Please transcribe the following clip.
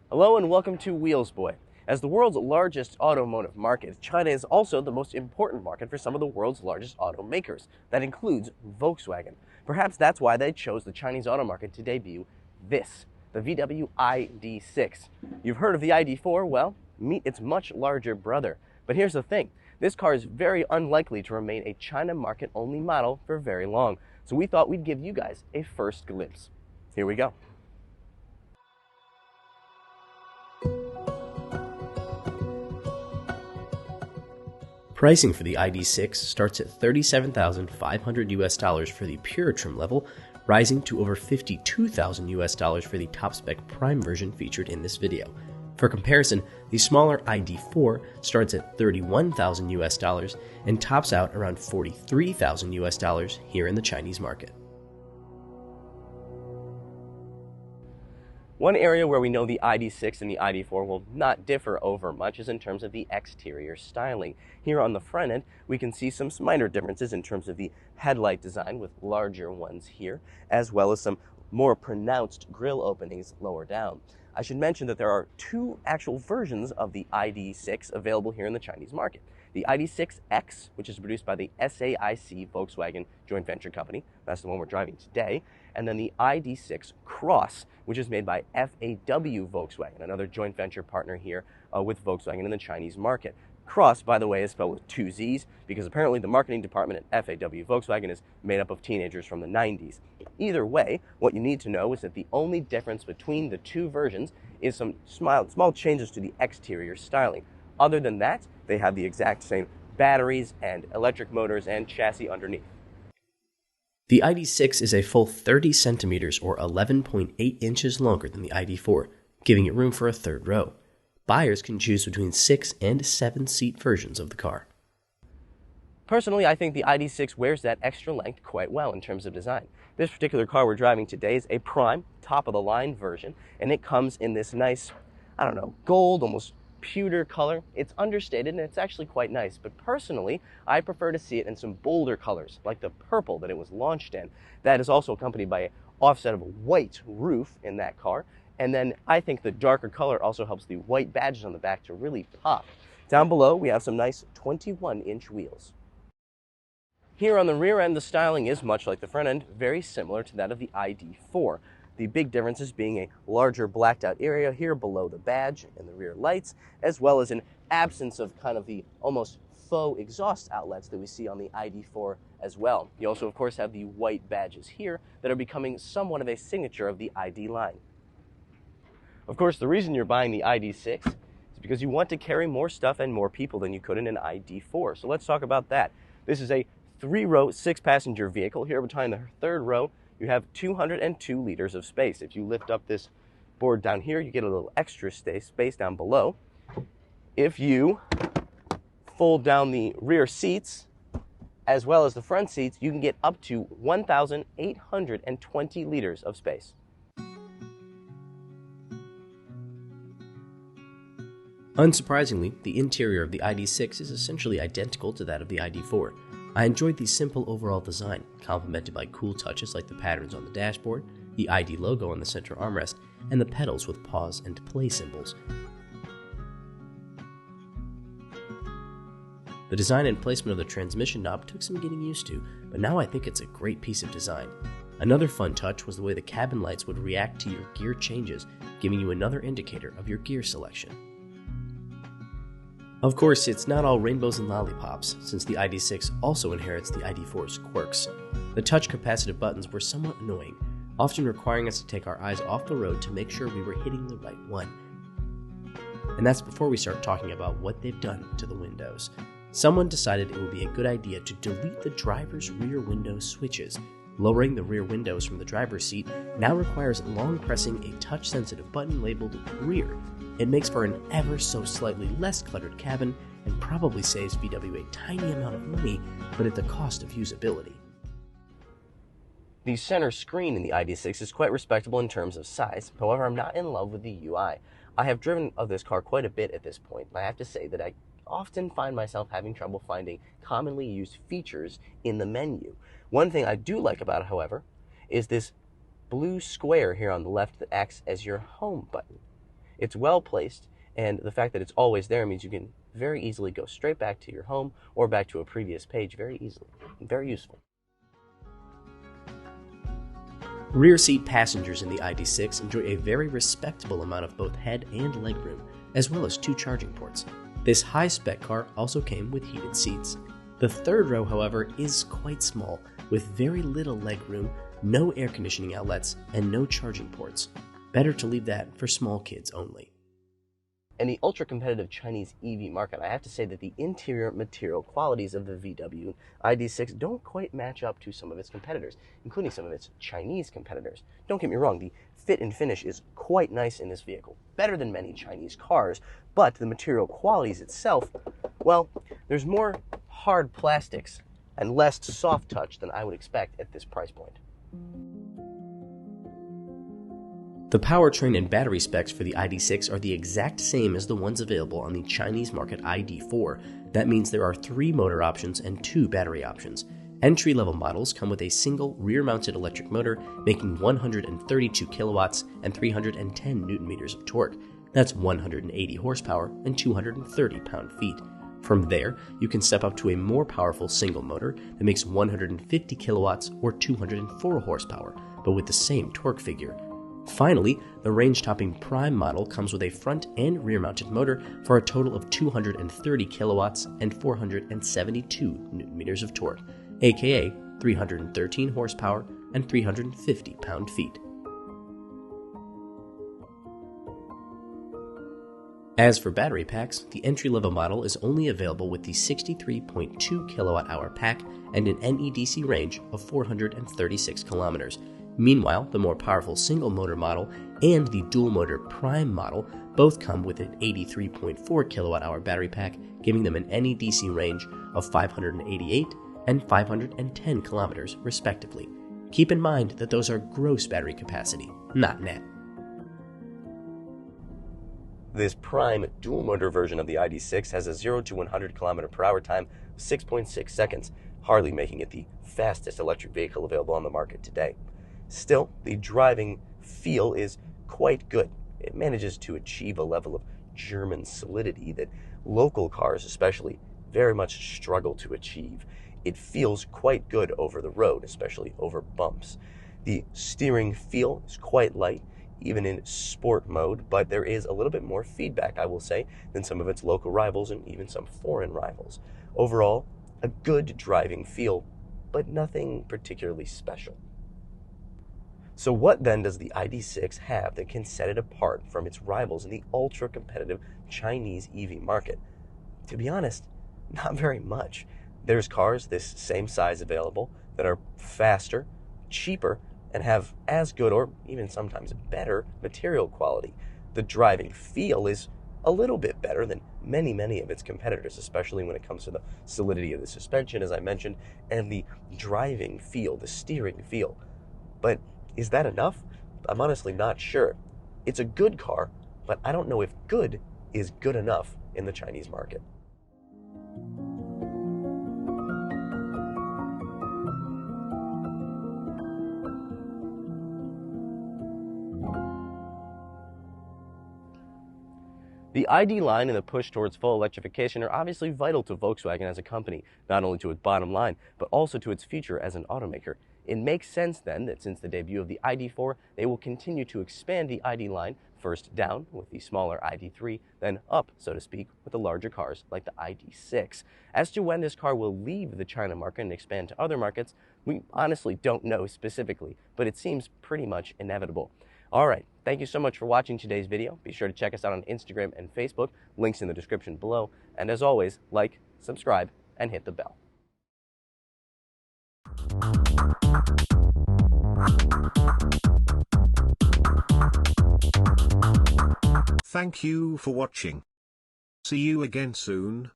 Hello and welcome to Wheels Boy. As the world's largest automotive market, China is also the most important market for some of the world's largest automakers. That includes Volkswagen. Perhaps that's why they chose the Chinese auto market to debut this, the VW ID.6. You've heard of the ID.4? Well, meet its much larger brother. But here's the thing. This car is very unlikely to remain a China market-only model for very long. So we thought we'd give you guys a first glimpse. Here we go. Pricing for the ID.6 starts at $37,500 for the pure trim level, rising to over $52,000 for the top spec Prime version featured in this video. For comparison, the smaller ID.4 starts at $31,000 and tops out around $43,000 here in the Chinese market. One area where we know the ID.6 and the ID.4 will not differ over much is in terms of the exterior styling. Here on the front end, we can see some minor differences in terms of the headlight design with larger ones here, as well as some more pronounced grille openings lower down. I should mention that there are two actual versions of the ID.6 available here in the Chinese market. The ID.6X, which is produced by the SAIC Volkswagen joint venture company, that's the one we're driving today, and then the ID.6 Cross, which is made by FAW Volkswagen, another joint venture partner here with Volkswagen in the Chinese market. Cross, by the way, is spelled with two Z's because apparently the marketing department at FAW Volkswagen is made up of teenagers from the 90s. Either way, what you need to know is that the only difference between the two versions is some small changes to the exterior styling. Other than that, they have the exact same batteries and electric motors and chassis underneath. The ID.6 is a full 30 centimeters or 11.8 inches longer than the ID.4, giving it room for a third row. Buyers can choose between 6 and 7 seat versions of the car. Personally, I think the ID.6 wears that extra length quite well in terms of design. This particular car we're driving today is a Prime, top-of-the-line version, and it comes in this nice, gold, almost pewter color. It's understated and it's actually quite nice, but personally, I prefer to see it in some bolder colors, like the purple that it was launched in. That is also accompanied by an offset of a white roof in that car. And then I think the darker color also helps the white badges on the back to really pop. Down below, we have some nice 21-inch wheels. Here on the rear end, the styling is much like the front end, very similar to that of the ID.4. The big differences being a larger blacked out area here below the badge and the rear lights, as well as an absence of kind of the almost faux exhaust outlets that we see on the ID.4 as well. You also, of course, have the white badges here that are becoming somewhat of a signature of the ID line. Of course, the reason you're buying the ID.6 is because you want to carry more stuff and more people than you could in an ID.4. So let's talk about that. This is a 3-row, 6-passenger vehicle. Here behind the third row, you have 202 liters of space. If you lift up this board down here, you get a little extra space down below. If you fold down the rear seats, as well as the front seats, you can get up to 1,820 liters of space. Unsurprisingly, the interior of the ID.6 is essentially identical to that of the ID.4. I enjoyed the simple overall design, complemented by cool touches like the patterns on the dashboard, the ID logo on the center armrest, and the pedals with pause and play symbols. The design and placement of the transmission knob took some getting used to, but now I think it's a great piece of design. Another fun touch was the way the cabin lights would react to your gear changes, giving you another indicator of your gear selection. Of course, it's not all rainbows and lollipops, since the ID.6 also inherits the ID.4's quirks. The touch capacitive buttons were somewhat annoying, often requiring us to take our eyes off the road to make sure we were hitting the right one. And that's before we start talking about what they've done to the windows. Someone decided it would be a good idea to delete the driver's rear window switches. Lowering the rear windows from the driver's seat now requires long pressing a touch-sensitive button labeled Rear. It makes for an ever so slightly less cluttered cabin and probably saves VW a tiny amount of money, but at the cost of usability. The center screen in the ID.6 is quite respectable in terms of size. However, I'm not in love with the UI. I have driven this car quite a bit at this point, and I have to say that I often find myself having trouble finding commonly used features in the menu. One thing I do like about it, however, is this blue square here on the left that acts as your home button. It's well placed, and the fact that it's always there means you can very easily go straight back to your home or back to a previous page very easily. Very useful. Rear seat passengers in the ID.6 enjoy a very respectable amount of both head and legroom, as well as 2 charging ports. This high-spec car also came with heated seats. The third row, however, is quite small, with very little legroom, no air conditioning outlets, and no charging ports. Better to leave that for small kids only. In the ultra-competitive Chinese EV market, I have to say that the interior material qualities of the VW ID.6 don't quite match up to some of its competitors, including some of its Chinese competitors. Don't get me wrong, the fit and finish is quite nice in this vehicle, better than many Chinese cars, but the material qualities itself, well, there's more hard plastics and less soft touch than I would expect at this price point. The powertrain and battery specs for the ID.6 are the exact same as the ones available on the Chinese market ID.4. That means there are 3 motor options and 2 battery options. Entry-level models come with a single rear-mounted electric motor making 132 kilowatts and 310 newton-meters of torque. That's 180 horsepower and 230 pound-feet. From there, you can step up to a more powerful single motor that makes 150 kilowatts or 204 horsepower, but with the same torque figure. Finally, the range-topping Prime model comes with a front and rear-mounted motor for a total of 230 kilowatts and 472 newton-meters of torque, aka 313 horsepower and 350 pound-feet. As for battery packs, the entry-level model is only available with the 63.2 kilowatt-hour pack and an NEDC range of 436 kilometers. Meanwhile, the more powerful single-motor model and the dual-motor Prime model both come with an 83.4 kilowatt-hour battery pack, giving them an NEDC range of 588 and 510 kilometers, respectively. Keep in mind that those are gross battery capacity, not net. This Prime dual-motor version of the ID.6 has a 0 to 100 km/h time of 6.6 seconds, hardly making it the fastest electric vehicle available on the market today. Still, the driving feel is quite good. It manages to achieve a level of German solidity that local cars especially very much struggle to achieve. It feels quite good over the road, especially over bumps. The steering feel is quite light, even in sport mode, but there is a little bit more feedback, I will say, than some of its local rivals and even some foreign rivals. Overall, a good driving feel, but nothing particularly special. So what then does the ID.6 have that can set it apart from its rivals in the ultra-competitive Chinese EV market? To be honest, not very much. There's cars this same size available that are faster, cheaper, and have as good or even sometimes better material quality. The driving feel is a little bit better than many of its competitors, especially when it comes to the solidity of the suspension, as I mentioned, and the driving feel, the steering feel. But is that enough? I'm honestly not sure. It's a good car, but I don't know if good is good enough in the Chinese market. The ID line and the push towards full electrification are obviously vital to Volkswagen as a company, not only to its bottom line, but also to its future as an automaker. It makes sense then that since the debut of the ID.4, they will continue to expand the ID line, first down with the smaller ID.3, then up, so to speak, with the larger cars like the ID.6. As to when this car will leave the China market and expand to other markets, we honestly don't know specifically, but it seems pretty much inevitable. All right, thank you so much for watching today's video. Be sure to check us out on Instagram and Facebook, links in the description below. And as always, like, subscribe, and hit the bell. Thank you for watching. See you again soon.